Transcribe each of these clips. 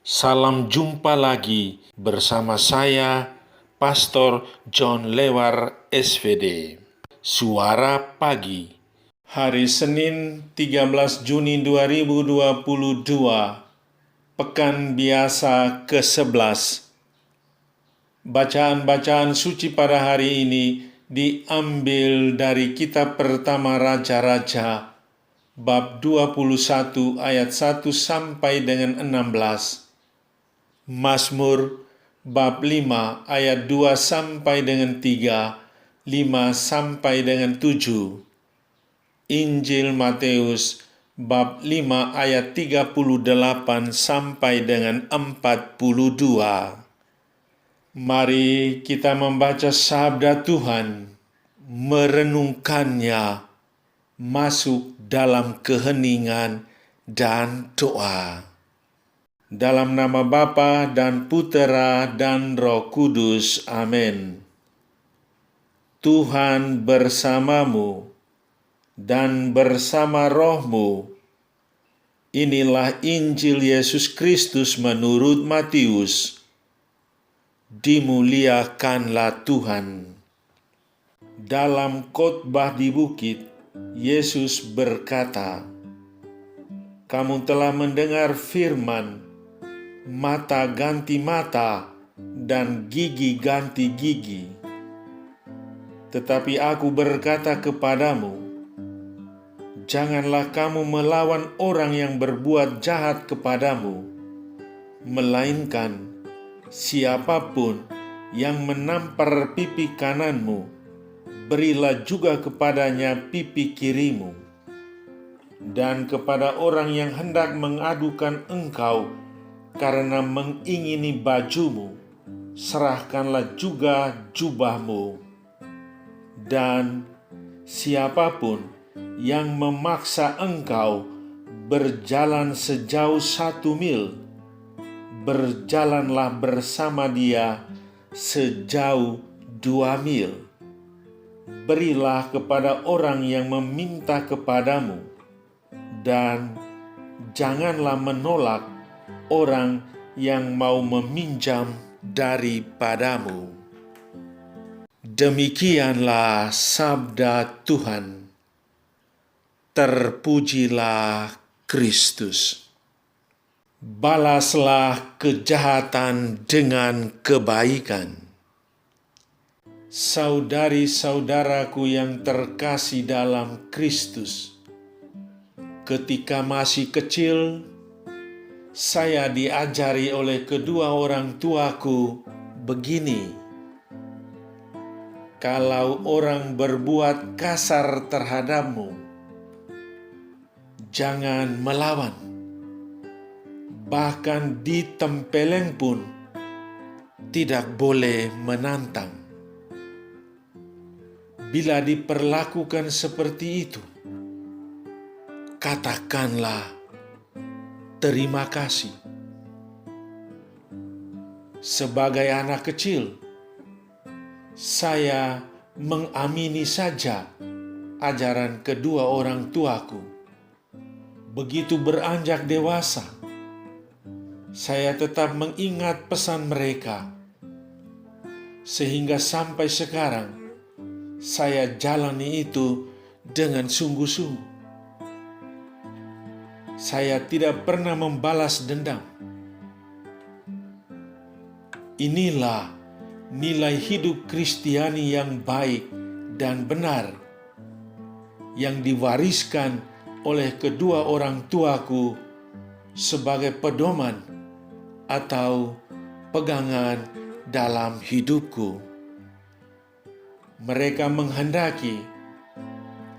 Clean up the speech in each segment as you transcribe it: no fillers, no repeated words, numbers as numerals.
Salam jumpa lagi bersama saya, Pastor John Lewar SVD. Suara Pagi. Hari Senin 13 Juni 2022, Pekan Biasa ke-11. Bacaan-bacaan suci pada hari ini diambil dari Kitab Pertama Raja-Raja, bab 21 ayat 1 sampai dengan 16. Mazmur bab 5 ayat 2 sampai dengan 3, 5 sampai dengan 7. Injil Matius bab 5 ayat 38 sampai dengan 42. Mari kita membaca sabda Tuhan, merenungkannya, masuk dalam keheningan dan doa. Dalam nama Bapa dan Putera dan Roh Kudus. Amin. Tuhan bersamamu dan bersama rohmu. Inilah Injil Yesus Kristus menurut Matius. Dimuliakanlah Tuhan. Dalam khotbah di bukit, Yesus berkata, "Kamu telah mendengar firman, mata ganti mata, dan gigi ganti gigi. Tetapi aku berkata kepadamu, janganlah kamu melawan orang yang berbuat jahat kepadamu, melainkan siapapun yang menampar pipi kananmu, berilah juga kepadanya pipi kirimu. Dan kepada orang yang hendak mengadukan engkau karena mengingini bajumu, serahkanlah juga jubahmu. Dan siapapun yang memaksa engkau berjalan sejauh 1 mil, berjalanlah bersama dia sejauh 2 mil. Berilah kepada orang yang meminta kepadamu, dan janganlah menolak orang yang mau meminjam daripadamu." Demikianlah sabda Tuhan. Terpujilah Kristus. Balaslah kejahatan dengan kebaikan. Saudari-saudaraku yang terkasih dalam Kristus, ketika masih kecil, saya diajari oleh kedua orang tuaku begini: kalau orang berbuat kasar terhadapmu, jangan melawan. Bahkan ditempeleng pun tidak boleh menantang. Bila diperlakukan seperti itu, katakanlah terima kasih. Sebagai anak kecil, saya mengamini saja ajaran kedua orang tuaku. Begitu beranjak dewasa, saya tetap mengingat pesan mereka, sehingga sampai sekarang saya jalani itu dengan sungguh-sungguh. Saya tidak pernah membalas dendam. Inilah nilai hidup Kristiani yang baik dan benar yang diwariskan oleh kedua orang tuaku sebagai pedoman atau pegangan dalam hidupku. Mereka menghendaki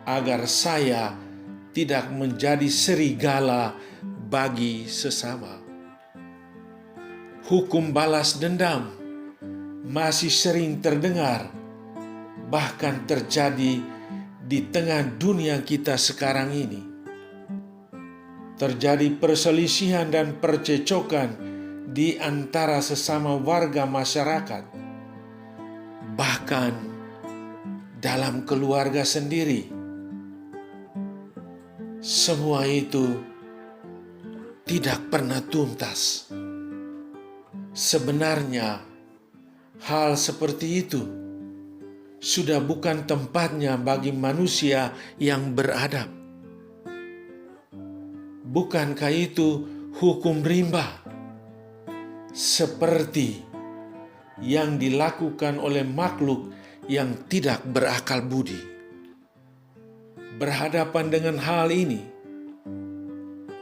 agar saya tidak menjadi serigala bagi sesama. Hukum balas dendam masih sering terdengar, bahkan terjadi di tengah dunia kita sekarang ini. Terjadi perselisihan dan percecokan di antara sesama warga masyarakat, bahkan dalam keluarga sendiri. Semua itu tidak pernah tuntas. Sebenarnya hal seperti itu sudah bukan tempatnya bagi manusia yang beradab. Bukankah itu hukum rimba seperti yang dilakukan oleh makhluk yang tidak berakal budi? Berhadapan dengan hal ini,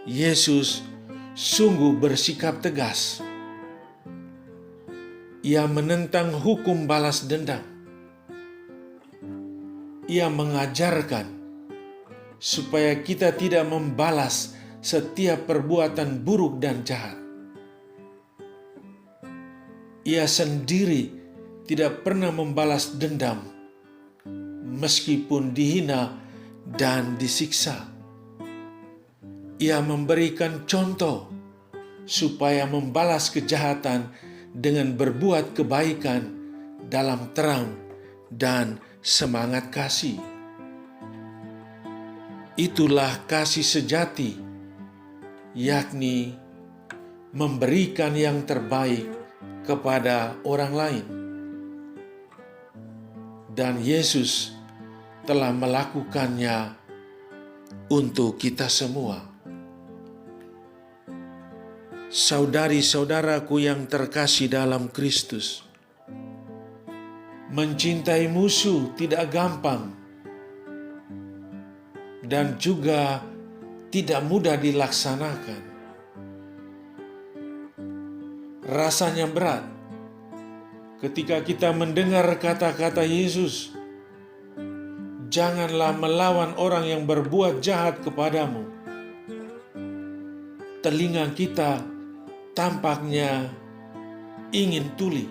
Yesus sungguh bersikap tegas. Ia menentang hukum balas dendam. Ia mengajarkan supaya kita tidak membalas setiap perbuatan buruk dan jahat. Ia sendiri tidak pernah membalas dendam meskipun dihina dan disiksa. Ia memberikan contoh supaya membalas kejahatan dengan berbuat kebaikan dalam terang dan semangat kasih. Itulah kasih sejati, yakni memberikan yang terbaik kepada orang lain. Dan Yesus telah melakukannya untuk kita semua. Saudari-saudaraku yang terkasih dalam Kristus, mencintai musuh tidak gampang dan juga tidak mudah dilaksanakan. Rasanya berat ketika kita mendengar kata-kata Yesus, "Janganlah melawan orang yang berbuat jahat kepadamu." Telinga kita tampaknya ingin tuli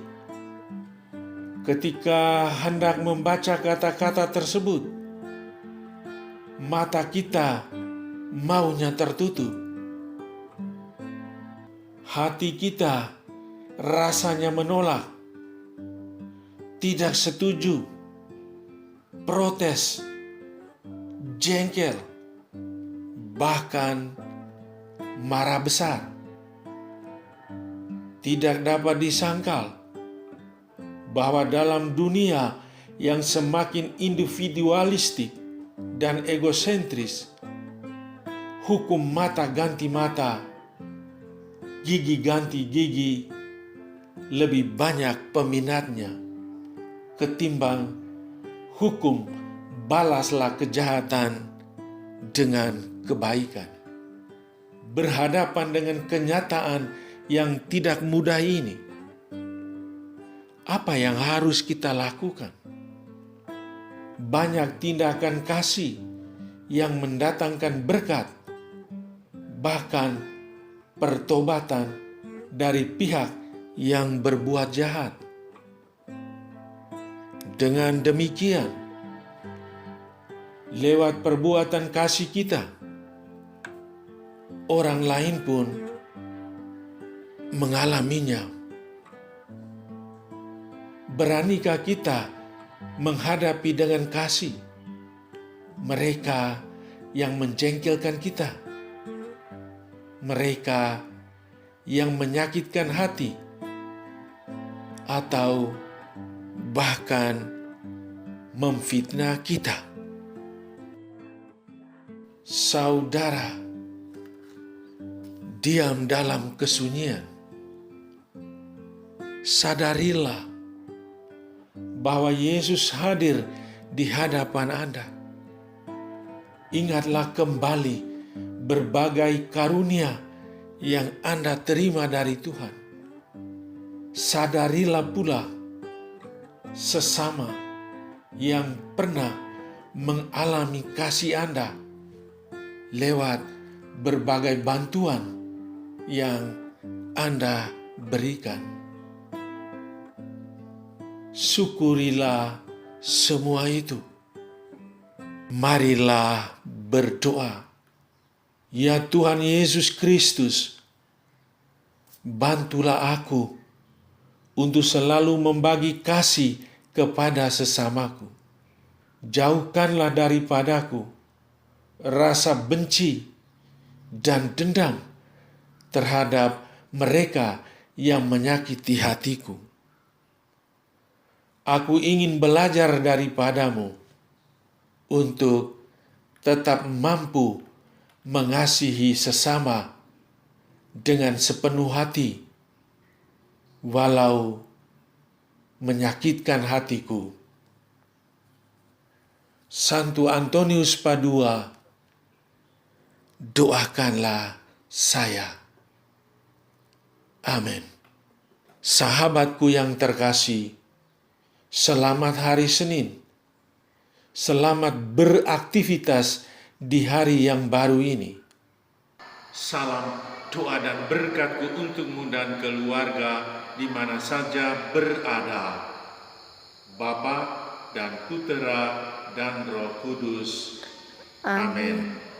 ketika hendak membaca kata-kata tersebut. Mata kita maunya tertutup. Hati kita rasanya menolak, tidak setuju, protes, jengkel, bahkan marah besar. Tidak dapat disangkal bahwa dalam dunia yang semakin individualistik dan egosentris, hukum mata ganti mata, gigi ganti gigi lebih banyak peminatnya ketimbang hukum balaslah kejahatan dengan kebaikan. Berhadapan dengan kenyataan yang tidak mudah ini, apa yang harus kita lakukan? Banyak tindakan kasih yang mendatangkan berkat, bahkan pertobatan dari pihak yang berbuat jahat. Dengan demikian, lewat perbuatan kasih kita, orang lain pun mengalaminya. Beranikah kita menghadapi dengan kasih mereka yang menjengkelkan kita, mereka yang menyakitkan hati, atau bahkan memfitnah kita? Saudara, diam dalam kesunyian. Sadarilah bahwa Yesus hadir di hadapan Anda. Ingatlah kembali berbagai karunia yang Anda terima dari Tuhan. Sadarilah pula sesama yang pernah mengalami kasih Anda lewat berbagai bantuan yang Anda berikan. Syukurilah semua itu. Marilah berdoa. Ya Tuhan Yesus Kristus, bantulah aku untuk selalu membagi kasih kepada sesamaku. Jauhkanlah daripadaku rasa benci dan dendam terhadap mereka yang menyakiti hatiku. Aku ingin belajar daripadamu untuk tetap mampu mengasihi sesama dengan sepenuh hati, walau menyakitkan hatiku. Santo Antonius Padua, doakanlah saya. Amin. Sahabatku yang terkasih, selamat hari Senin. Selamat beraktivitas di hari yang baru ini. Salam doa dan berkatku untukmu dan keluarga di mana saja berada. Bapa dan Putera dan Roh Kudus. Amin.